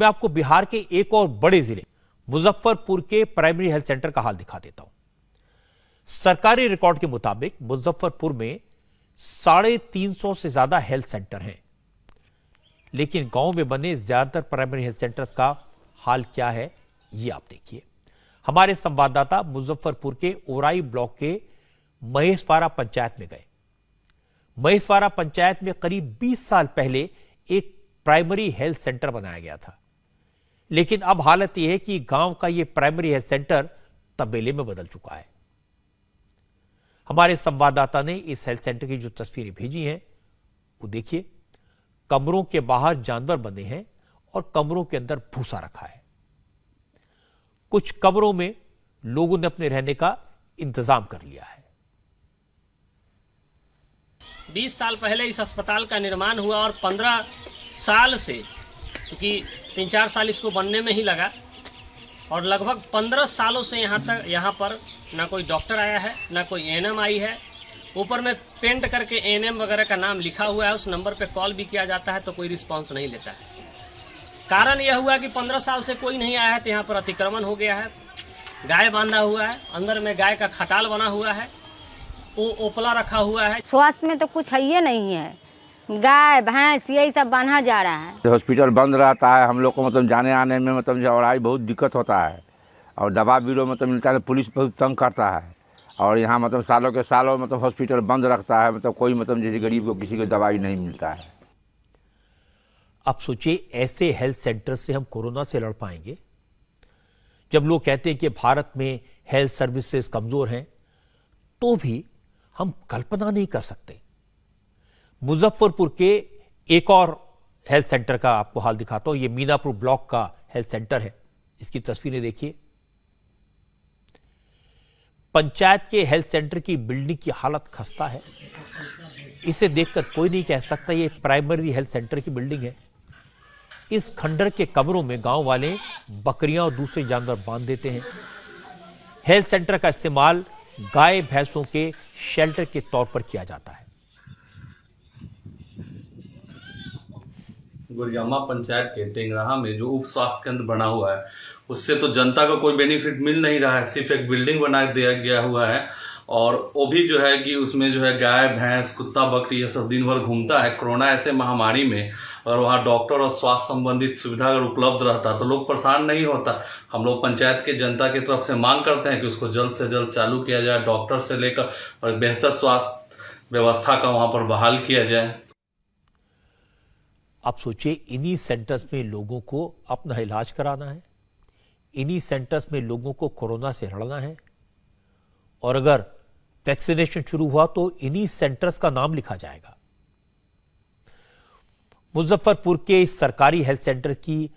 मैं आपको बिहार के एक और बड़े जिले मुजफ्फरपुर के प्राइमरी हेल्थ सेंटर का हाल दिखा देता हूं। सरकारी रिकॉर्ड के मुताबिक मुजफ्फरपुर में 350 से ज्यादा हेल्थ सेंटर हैं, लेकिन गांव में बने ज्यादातर प्राइमरी हेल्थ सेंटर्स का हाल क्या है ये आप देखिए। हमारे संवाददाता मुजफ्फरपुर के ओराई ब्लॉक के महेशवाड़ा पंचायत में गए। महेशवाड़ा पंचायत में करीब 20 साल पहले एक प्राइमरी हेल्थ सेंटर बनाया गया था, लेकिन अब हालत यह है कि गांव का यह प्राइमरी हेल्थ सेंटर तबेले में बदल चुका है। हमारे संवाददाता ने इस हेल्थ सेंटर की जो तस्वीरें भेजी हैं वो देखिए। कमरों के बाहर जानवर बंधे हैं और कमरों के अंदर भूसा रखा है। कुछ कमरों में लोगों ने अपने रहने का इंतजाम कर लिया है। 20 साल पहले इस अस्पताल का निर्माण हुआ और 15 साल से, क्योंकि 3-4 साल इसको बनने में ही लगा, और लगभग 15 सालों से यहाँ पर ना कोई डॉक्टर आया है, ना कोई एएनएम आई है। ऊपर में पेंट करके एएनएम वगैरह का नाम लिखा हुआ है, उस नंबर पे कॉल भी किया जाता है तो कोई रिस्पांस नहीं लेता है। कारण यह हुआ कि 15 साल से कोई नहीं आया है, तो यहाँ पर अतिक्रमण हो गया है। गाय बांधा हुआ है, अंदर में गाय का खटाल बना हुआ है, ओपला रखा हुआ है। स्वास्थ्य में तो कुछ है ही नहीं है, गाय भैंस यही सब बांधा जा रहा है। हॉस्पिटल बंद रहता है, हम लोग को मतलब जाने आने में मतलब चौड़ाई बहुत दिक्कत होता है, और दवा बीरो मतलब मिलता है, पुलिस बहुत तंग करता है। और यहाँ मतलब सालों के सालों मतलब हॉस्पिटल बंद रखता है, मतलब कोई मतलब जैसे गरीब को किसी को दवाई नहीं मिलता है। अब सोचिए, ऐसे हेल्थ सेंटर से हम कोरोना से लड़ पाएंगे? जब लोग कहते हैं कि भारत में हेल्थ सर्विसेज कमजोर हैं, तो भी हम कल्पना नहीं कर सकते। मुजफ्फरपुर के एक और हेल्थ सेंटर का आपको हाल दिखाता हूं। यह मीनापुर ब्लॉक का हेल्थ सेंटर है, इसकी तस्वीरें देखिए। पंचायत के हेल्थ सेंटर की बिल्डिंग की हालत खस्ता है। इसे देखकर कोई नहीं कह सकता ये प्राइमरी हेल्थ सेंटर की बिल्डिंग है। इस खंडर के कमरों में गांव वाले बकरियां और दूसरे जानवर बांध देते हैं। हेल्थ सेंटर का इस्तेमाल गाय भैंसों के शेल्टर के तौर पर किया जाता है। गुरियामा पंचायत के टेंगराहा में जो उप स्वास्थ्य केंद्र बना हुआ है, उससे तो जनता को कोई बेनिफिट मिल नहीं रहा है। सिर्फ एक बिल्डिंग बना दिया गया हुआ है, और वो भी जो है कि उसमें जो है गाय भैंस कुत्ता बकरी ये सब दिन भर घूमता है। कोरोना ऐसे महामारी में और वहाँ डॉक्टर और स्वास्थ्य संबंधित सुविधा अगर उपलब्ध रहता तो लोग परेशान नहीं होता। हम लोग पंचायत के जनता की तरफ से मांग करते हैं कि उसको जल्द से जल्द चालू किया जाए, डॉक्टर से लेकर और बेहतर स्वास्थ्य व्यवस्था का वहाँ पर बहाल किया जाए। आप सोचिए, इन्हीं सेंटर्स में लोगों को अपना इलाज कराना है, इन्हीं सेंटर्स में लोगों को कोरोना से लड़ना है, और अगर वैक्सीनेशन शुरू हुआ तो इन्हीं सेंटर्स का नाम लिखा जाएगा। मुजफ्फरपुर के इस सरकारी हेल्थ सेंटर की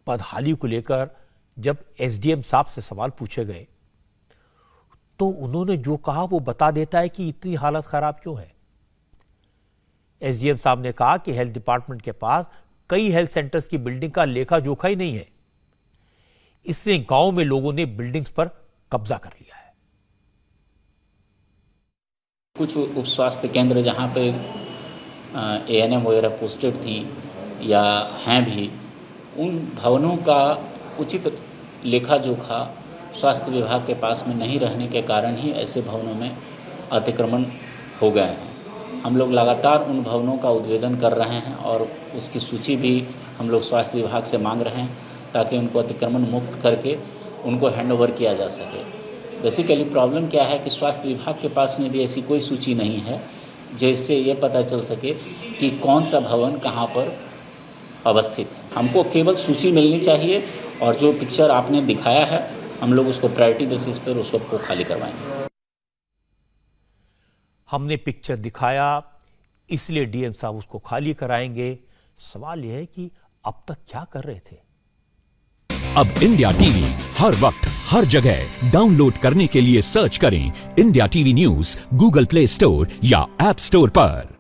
बदहाली को लेकर जब एसडीएम साहब से सवाल पूछे गए तो उन्होंने जो कहा वो बता देता है कि इतनी हालत खराब क्यों है। एसडीएम साहब ने कहा कि हेल्थ डिपार्टमेंट के पास कई हेल्थ सेंटर्स की बिल्डिंग का लेखा जोखा ही नहीं है, इसलिए गांव में लोगों ने बिल्डिंग्स पर कब्जा कर लिया है। कुछ उप स्वास्थ्य केंद्र जहां पे एएनएम वगैरह पोस्टेड थी या हैं भी, उन भवनों का उचित लेखा जोखा स्वास्थ्य विभाग के पास में नहीं रहने के कारण ही ऐसे भवनों में अतिक्रमण हो गए हैं। हम लोग लगातार उन भवनों का उद्भेदन कर रहे हैं और उसकी सूची भी हम लोग स्वास्थ्य विभाग से मांग रहे हैं ताकि उनको अतिक्रमण मुक्त करके उनको हैंडओवर किया जा सके। बेसिकली प्रॉब्लम क्या है कि स्वास्थ्य विभाग के पास में भी ऐसी कोई सूची नहीं है जिससे ये पता चल सके कि कौन सा भवन कहाँ पर अवस्थित है। हमको केवल सूची मिलनी चाहिए, और जो पिक्चर आपने दिखाया है हम लोग उसको प्रायोरिटी बेसिस पर उस सबको खाली करवाएंगे। हमने पिक्चर दिखाया इसलिए डीएम साहब उसको खाली कराएंगे। सवाल यह है कि अब तक क्या कर रहे थे। अब इंडिया टीवी हर वक्त हर जगह डाउनलोड करने के लिए सर्च करें India TV news Google play store या ऐप स्टोर पर।